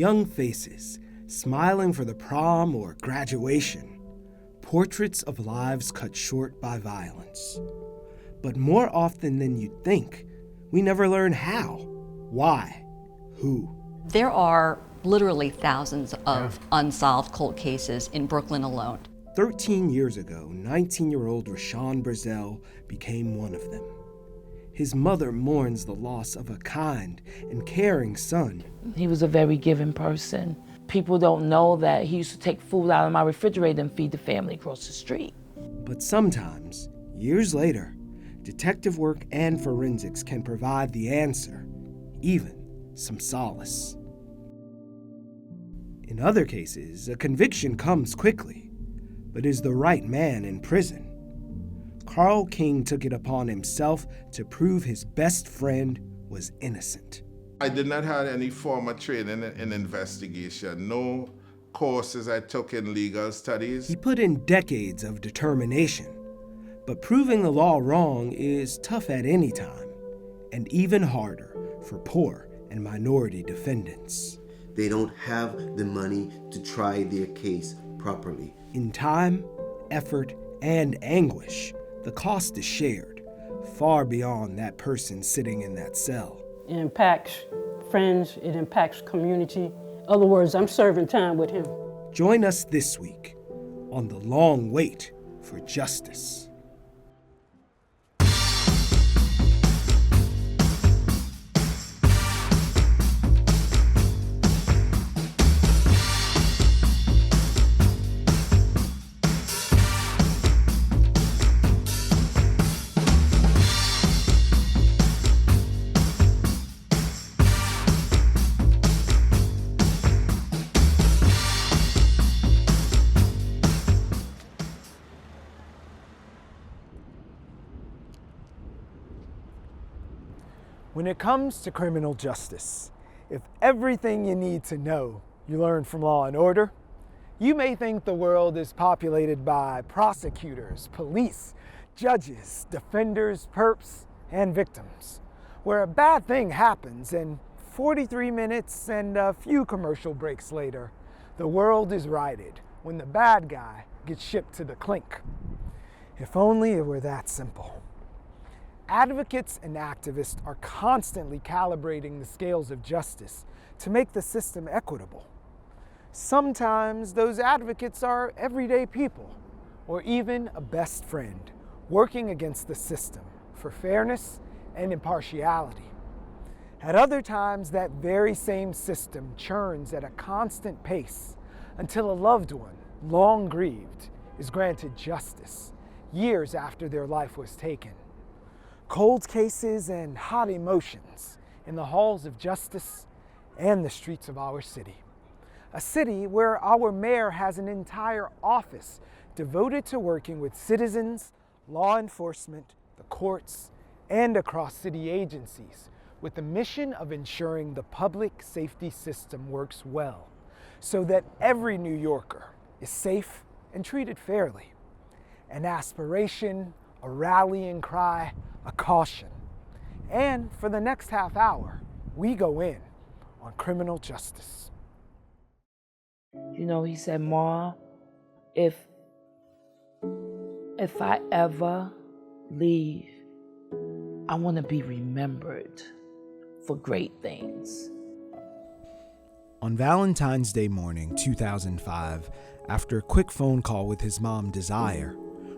Young faces, smiling for the prom or graduation. Portraits of lives cut short by violence. But more often than you'd think, we never learn how, why, who. There are literally thousands of unsolved cold cases in Brooklyn alone. 13 years ago, 19-year-old Rashawn Brazell became one of them. His mother mourns the loss of a kind and caring son. He was a very giving person. People don't know that he used to take food out of my refrigerator and feed the family across the street. But sometimes, years later, detective work and forensics can provide the answer, even some solace. In other cases, a conviction comes quickly, but is the right man in prison? Carl King took it upon himself to prove his best friend was innocent. I did not have any formal training in investigation, no courses I took in legal studies. He put in decades of determination, but proving the law wrong is tough at any time, and even harder for poor and minority defendants. They don't have the money to try their case properly. In time, effort, and anguish, the cost is shared, far beyond that person sitting in that cell. It impacts friends, it impacts community. In other words, I'm serving time with him. Join us this week on The Long Wait for Justice. When it comes to criminal justice, if everything you need to know you learn from Law and Order, you may think the world is populated by prosecutors, police, judges, defenders, perps, and victims, where a bad thing happens and 43 minutes and a few commercial breaks later, the world is righted when the bad guy gets shipped to the clink. If only it were that simple. Advocates and activists are constantly calibrating the scales of justice to make the system equitable. Sometimes those advocates are everyday people, or even a best friend, working against the system for fairness and impartiality. At other times, that very same system churns at a constant pace until a loved one, long grieved, is granted justice years after their life was taken. Cold cases and hot emotions in the halls of justice and the streets of our city. A city where our mayor has an entire office devoted to working with citizens, law enforcement, the courts, and across city agencies with the mission of ensuring the public safety system works well so that every New Yorker is safe and treated fairly. An aspiration, a rallying cry, a caution. And for the next half hour, we go in on criminal justice. You know, he said, "Ma, if I ever leave, I want to be remembered for great things." On Valentine's Day morning, 2005, after a quick phone call with his mom, Desire,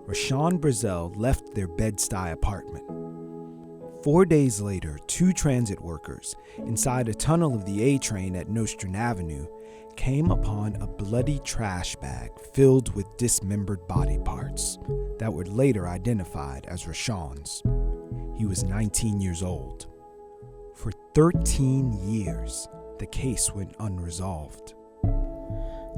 Rashawn Brazell left their Bed-Stuy apartment. 4 days later, 2 transit workers inside a tunnel of the A train at Nostrand Avenue came upon a bloody trash bag filled with dismembered body parts that were later identified as Rashawn's. He was 19 years old. For 13 years, the case went unresolved.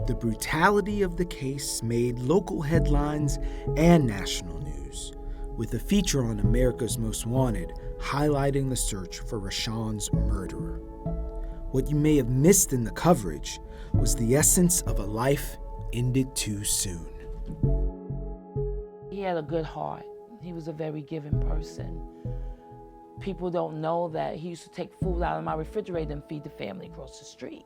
The brutality of the case made local headlines and national news, with a feature on America's Most Wanted highlighting the search for Rashawn's murderer. What you may have missed in the coverage was the essence of a life ended too soon. He had a good heart. He was a very giving person. People don't know that he used to take food out of my refrigerator and feed the family across the street.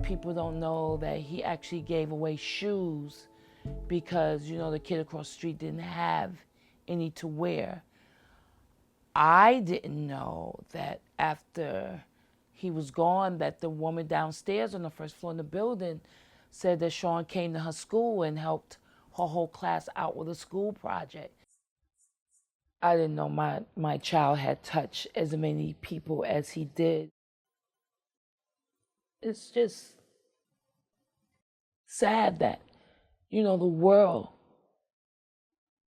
People don't know that he actually gave away shoes because, the kid across the street didn't have any to wear. I didn't know that after he was gone, that the woman downstairs on the first floor in the building said that Sean came to her school and helped her whole class out with a school project. I didn't know my child had touched as many people as he did. It's just sad that, the world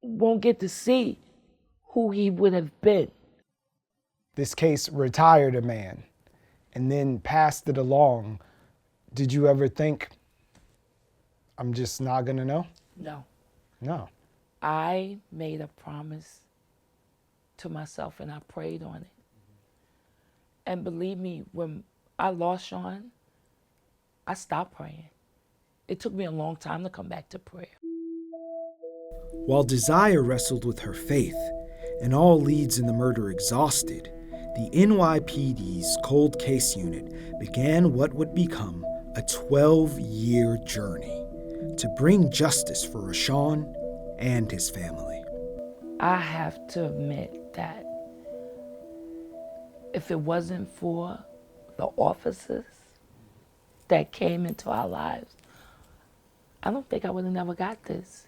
won't get to see who he would have been. This case retired a man and then passed it along. Did you ever think, I'm just not gonna know? No. No. I made a promise to myself and I prayed on it. And believe me, when I lost Sean, I stopped praying. It took me a long time to come back to prayer. While Desire wrestled with her faith and all leads in the murder exhausted, the NYPD's cold case unit began what would become a 12-year journey to bring justice for Rashawn and his family. I have to admit that if it wasn't for the officers that came into our lives, I don't think I would have never got this.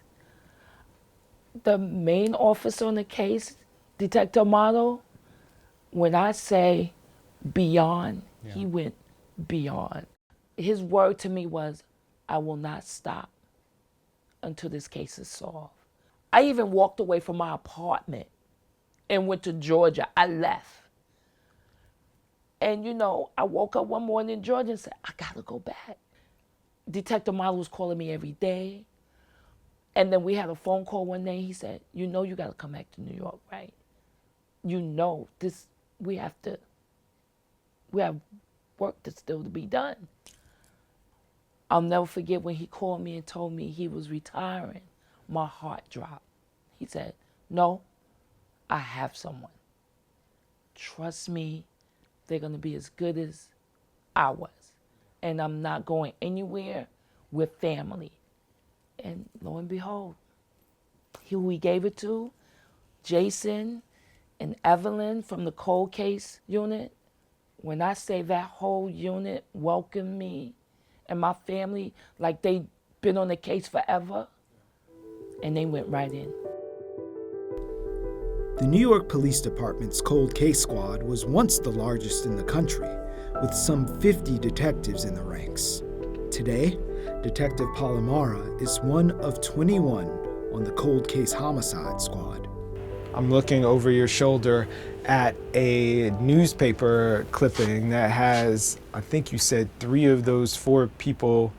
The main officer on the case, Detective Amato, when I say beyond, he went beyond. His word to me was, I will not stop until this case is solved. I even walked away from my apartment and went to Georgia. I left. And I woke up one morning in Georgia and said, I gotta go back. Detective Amato was calling me every day. And then we had a phone call one day. He said, you gotta come back to New York, right? This, we have work that's still to be done. I'll never forget when he called me and told me he was retiring. My heart dropped. He said, no, I have someone. Trust me, they're gonna be as good as I was. And I'm not going anywhere with family. And lo and behold, who we gave it to, Jason and Evelyn from the cold case unit. When I say that whole unit welcomed me and my family like they'd been on the case forever, and they went right in. The New York Police Department's cold case squad was once the largest in the country, with some 50 detectives in the ranks. Today, Detective PALAMARA is one of 21 on the cold case homicide squad. I'm looking over your shoulder at a newspaper clipping that has, I think you said 3 of those 4 people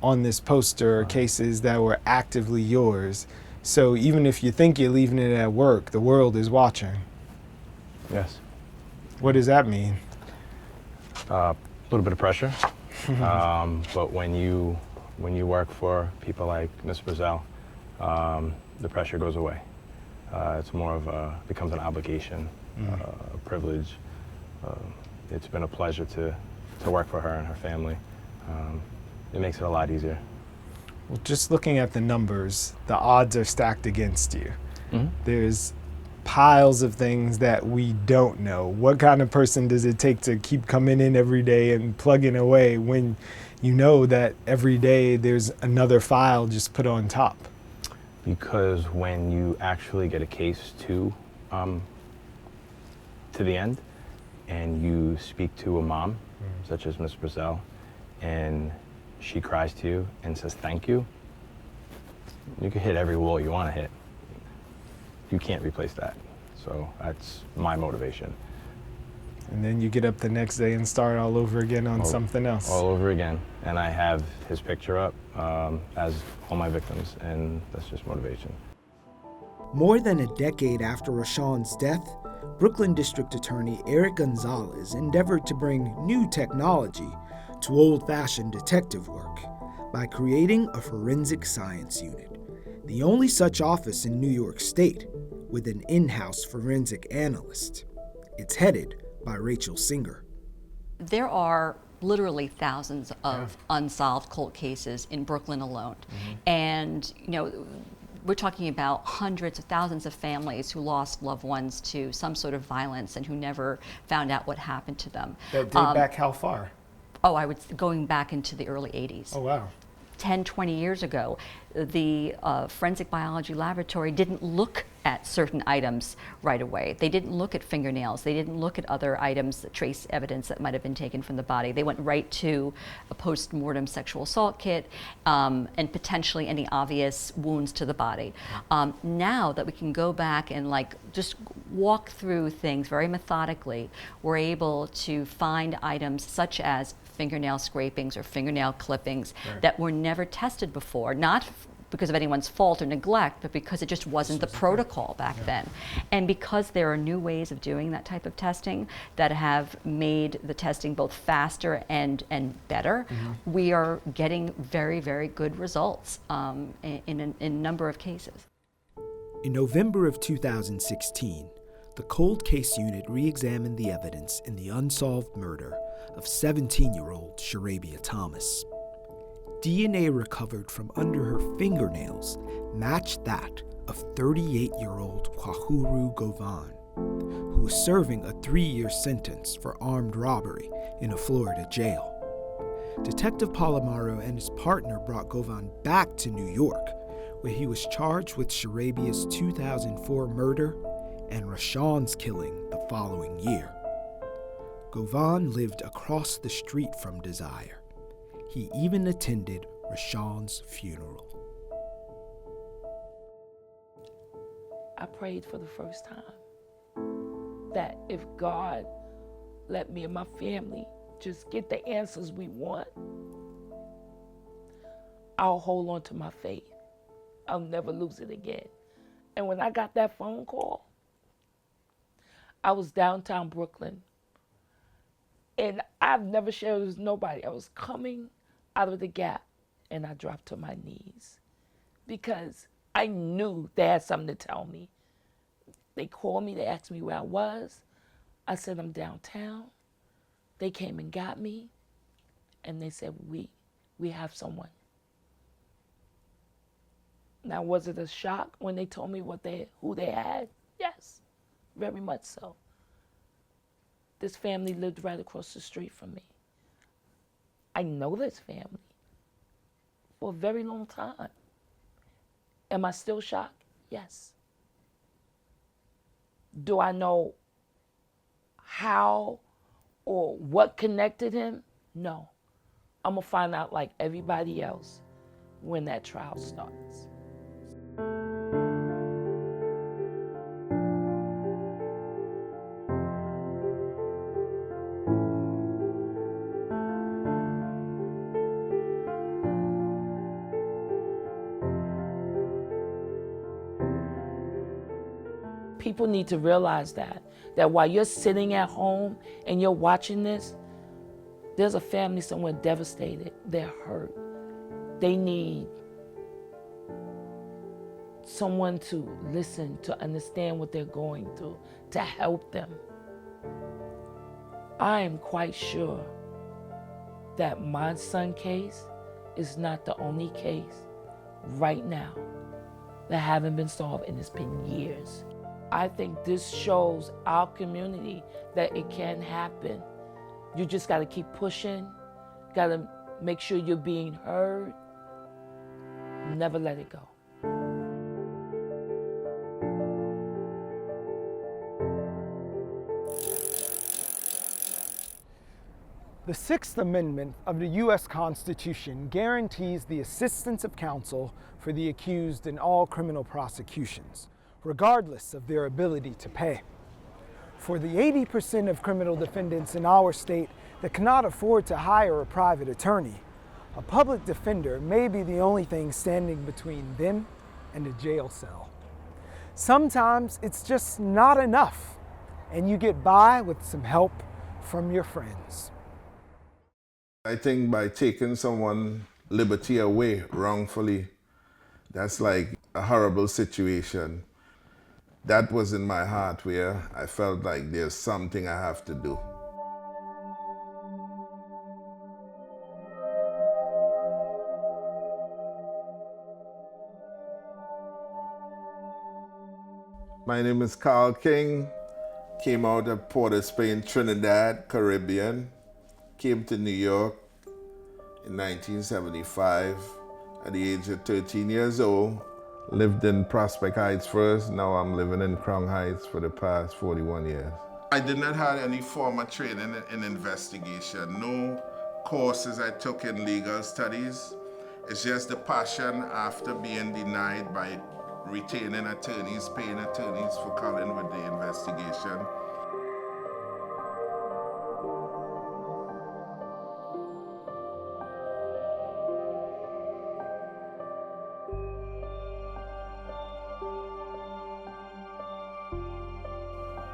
on this poster cases that were actively yours. So even if you think you're leaving it at work, the world is watching. Yes. What does that mean? A little bit of pressure, but when you work for people like Ms. Brazell, the pressure goes away. It's more of becomes an obligation, a privilege. It's been a pleasure to work for her and her family. It makes it a lot easier. Well, just looking at the numbers, the odds are stacked against you. Mm-hmm. There's piles of things that we don't know. What kind of person does it take to keep coming in every day and plugging away when you know that every day there's another file just put on top? Because when you actually get a case to the end and you speak to a mom, such as Ms. Brazell, and she cries to you and says thank you, you can hit every wall you want to hit. You can't replace that. So that's my motivation. And then you get up the next day and start all over again on something else. All over again. And I have his picture up as all my victims, and that's just motivation. More than a decade after Rashawn's death, Brooklyn District Attorney Eric Gonzalez endeavored to bring new technology to old-fashioned detective work by creating a forensic science unit, the only such office in New York State with an in-house forensic analyst. It's headed by Rachel Singer. There are literally thousands of unsolved cold cases in Brooklyn alone. And, you know, we're talking about hundreds of thousands of families who lost loved ones to some sort of violence and who never found out what happened to them. That date back how far? Oh, I would going back into the early 80s. Oh, wow. 10, 20 years ago, the forensic biology laboratory didn't look at certain items right away. They didn't look at fingernails. They didn't look at other items, trace evidence that might have been taken from the body. They went right to a post-mortem sexual assault kit and potentially any obvious wounds to the body. Now that we can go back and like just walk through things very methodically, we're able to find items such as fingernail scrapings or fingernail clippings that were never tested before, not because of anyone's fault or neglect, but because it just wasn't the protocol back then. And because there are new ways of doing that type of testing that have made the testing both faster and better, we are getting very, very good results in a number of cases. In November of 2016, the Cold Case Unit re-examined the evidence in the unsolved murder of 17-year-old Sharabia Thomas. DNA recovered from under her fingernails matched that of 38-year-old Kwahuru Govan, who was serving a 3-year sentence for armed robbery in a Florida jail. Detective PALAMARA and his partner brought Govan back to New York, where he was charged with Sharabia's 2004 murder and Rashawn's killing the following year. Govan lived across the street from Desire. He even attended Rashawn's funeral. I prayed for the first time that if God let me and my family just get the answers we want, I'll hold on to my faith. I'll never lose it again. And when I got that phone call, I was downtown Brooklyn. And I've never shared with nobody. I was coming out of the Gap and I dropped to my knees because I knew they had something to tell me. They called me, they asked me where I was. I said, I'm downtown. They came and got me and they said, we have someone. Now, was it a shock when they told me who they had? Yes, very much so. This family lived right across the street from me. I know this family for a very long time. Am I still shocked? Yes. Do I know how or what connected him? No. I'm gonna find out like everybody else when that trial starts. People need to realize that while you're sitting at home and you're watching this, there's a family somewhere devastated. They're hurt. They need someone to listen, to understand what they're going through, to help them. I am quite sure that my son's case is not the only case right now that haven't been solved, and it's been years. I think this shows our community that it can happen. You just gotta keep pushing, gotta make sure you're being heard. Never let it go. The Sixth Amendment of the U.S. Constitution guarantees the assistance of counsel for the accused in all criminal prosecutions, regardless of their ability to pay. For the 80% of criminal defendants in our state that cannot afford to hire a private attorney, a public defender may be the only thing standing between them and a jail cell. Sometimes it's just not enough, and you get by with some help from your friends. I think by taking someone's liberty away wrongfully, that's like a horrible situation. That was in my heart where I felt like there's something I have to do. My name is Carl King. Came out of Port of Spain, Trinidad, Caribbean. Came to New York in 1975 at the age of 13 years old. Lived in Prospect Heights first. Now I'm living in Crown Heights for the past 41 years. I did not have any formal training in investigation. No courses I took in legal studies. It's just the passion after being denied by retaining attorneys, paying attorneys for Colin with the investigation.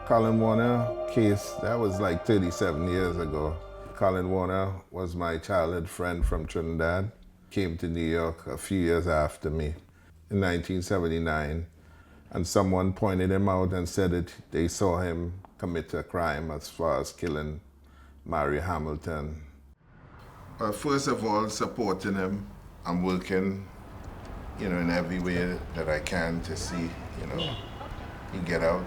Colin Warner case, that was like 37 years ago. Colin Warner was my childhood friend from Trinidad. Came to New York a few years after me in 1979. And someone pointed him out and said that they saw him commit a crime as far as killing Mary Hamilton. Well, first of all, supporting him. I'm working, in every way that I can to see, he get out.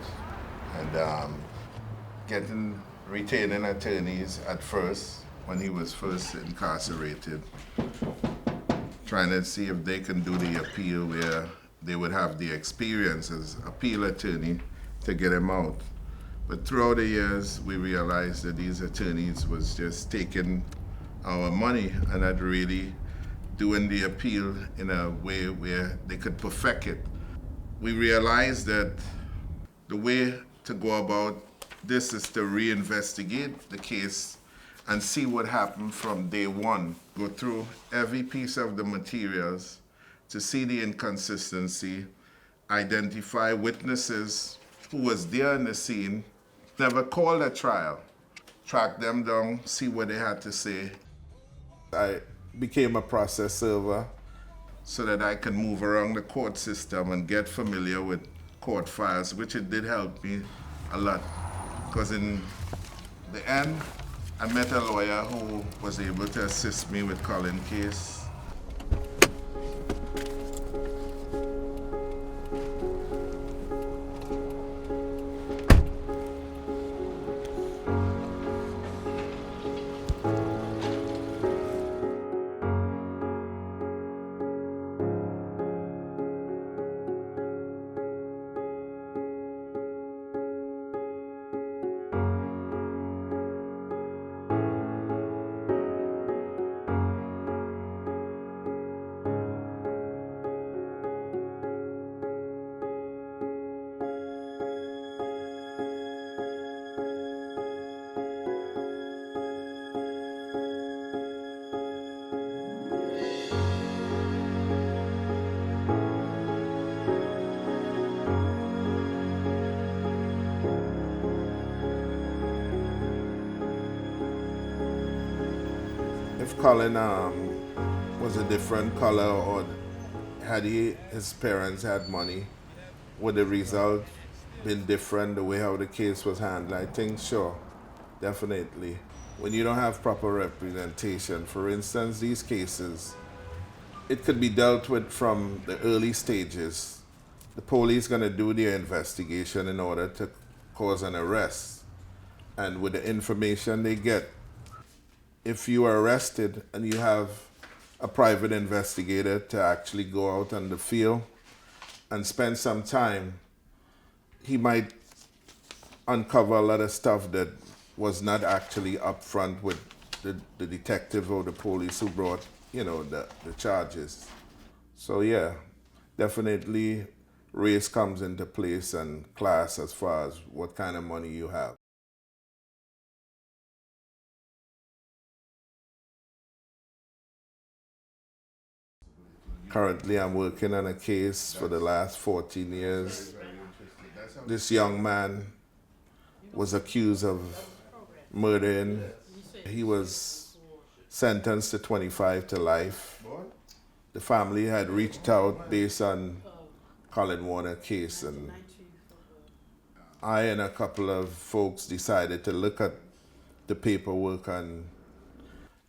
And retaining attorneys at first, when he was first incarcerated, trying to see if they can do the appeal where they would have the experience as appeal attorney to get him out. But throughout the years, we realized that these attorneys was just taking our money and not really doing the appeal in a way where they could perfect it. We realized that the way to go about this is to reinvestigate the case and see what happened from day one. Go through every piece of the materials to see the inconsistency, identify witnesses who was there in the scene, never called a trial, track them down, see what they had to say. I became a process server so that I could move around the court system and get familiar with court files, which it did help me a lot. Because in the end, I met a lawyer who was able to assist me with Colin's case. If Colin was a different color, or had his parents had money, would the result been different, the way how the case was handled? I think sure, definitely. When you don't have proper representation, for instance, these cases, it could be dealt with from the early stages. The police gonna do their investigation in order to cause an arrest. And with the information they get, if you are arrested and you have a private investigator to actually go out on the field and spend some time, he might uncover a lot of stuff that was not actually up front with the detective or the police who brought, the charges. So yeah, definitely race comes into place and class as far as what kind of money you have. Currently, I'm working on a case for the last 14 years. This young man was accused of murdering. He was sentenced to 25 to life. The family had reached out based on Colin Warner case, and I and a couple of folks decided to look at the paperwork and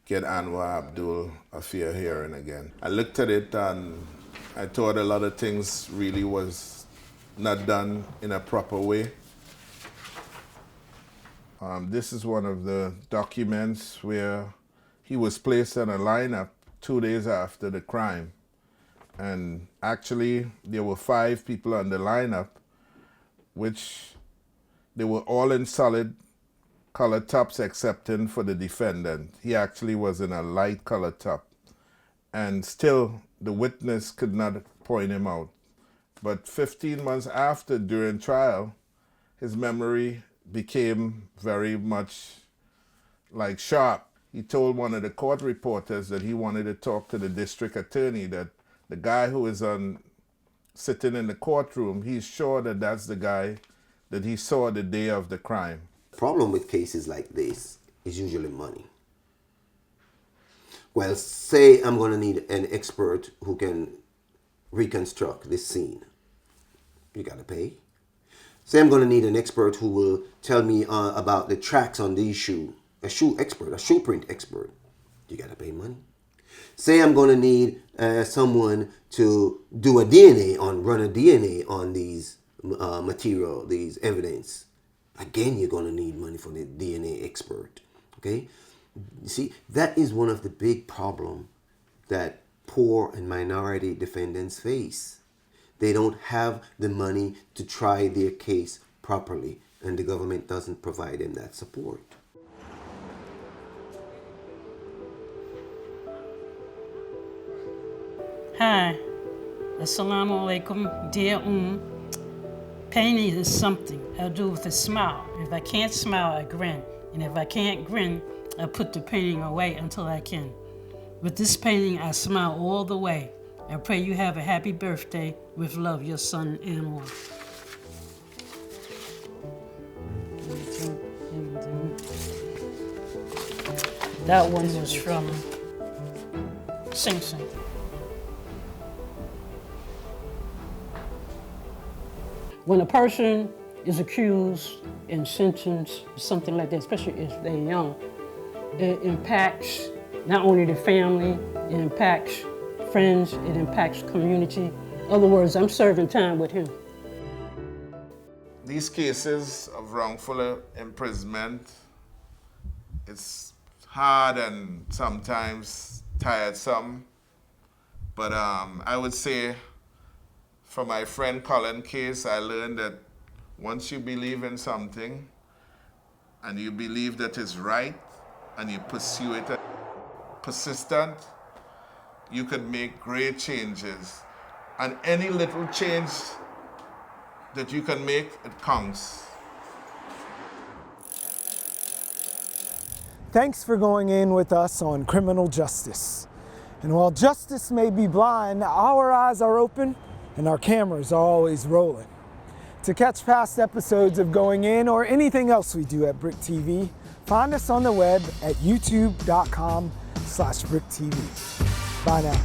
get Anwar Abdul a fair hearing again. I looked at it and I thought a lot of things really was not done in a proper way. This is one of the documents where he was placed on a lineup 2 days after the crime. And actually, there were 5 people on the lineup, which they were all in solid colored tops excepting for the defendant. He actually was in a light colored top. And still, the witness could not point him out. But 15 months after, during trial, his memory became very much like sharp. He told one of the court reporters that he wanted to talk to the district attorney, that the guy who is sitting in the courtroom, he's sure that that's the guy that he saw the day of the crime. The problem with cases like this is usually money. Well, say I'm going to need an expert who can reconstruct this scene. You got to pay. Say I'm going to need an expert who will tell me about the tracks on these shoes. A shoe expert, a shoe print expert. You got to pay money. Say I'm going to need someone to do run a DNA on these material, these evidence. Again, you're going to need money for the DNA expert. Okay? You see, that is one of the big problems that poor and minority defendants face. They don't have the money to try their case properly, and the government doesn't provide them that support. Hi, Assalamu alaikum, dear Painting is something I do with a smile. If I can't smile, I grin. And if I can't grin, I put the painting away until I can. With this painting, I smile all the way. I pray you have a happy birthday. With love, your son, Anwar. That one was from Sing Sing. When a person is accused and sentenced, something like that, especially if they're young, it impacts not only the family, it impacts friends, it impacts community. In other words, I'm serving time with him. These cases of wrongful imprisonment, it's hard and sometimes tiresome, but I would say for my friend Colin case, I learned that once you believe in something and you believe that it's right and you pursue it persistent, you could make great changes. And any little change that you can make, it counts. Thanks for going in with us on criminal justice. And while justice may be blind, our eyes are open and our cameras are always rolling. To catch past episodes of Going In or anything else we do at BRIC TV, find us on the web at youtube.com/BRIC TV. Bye now.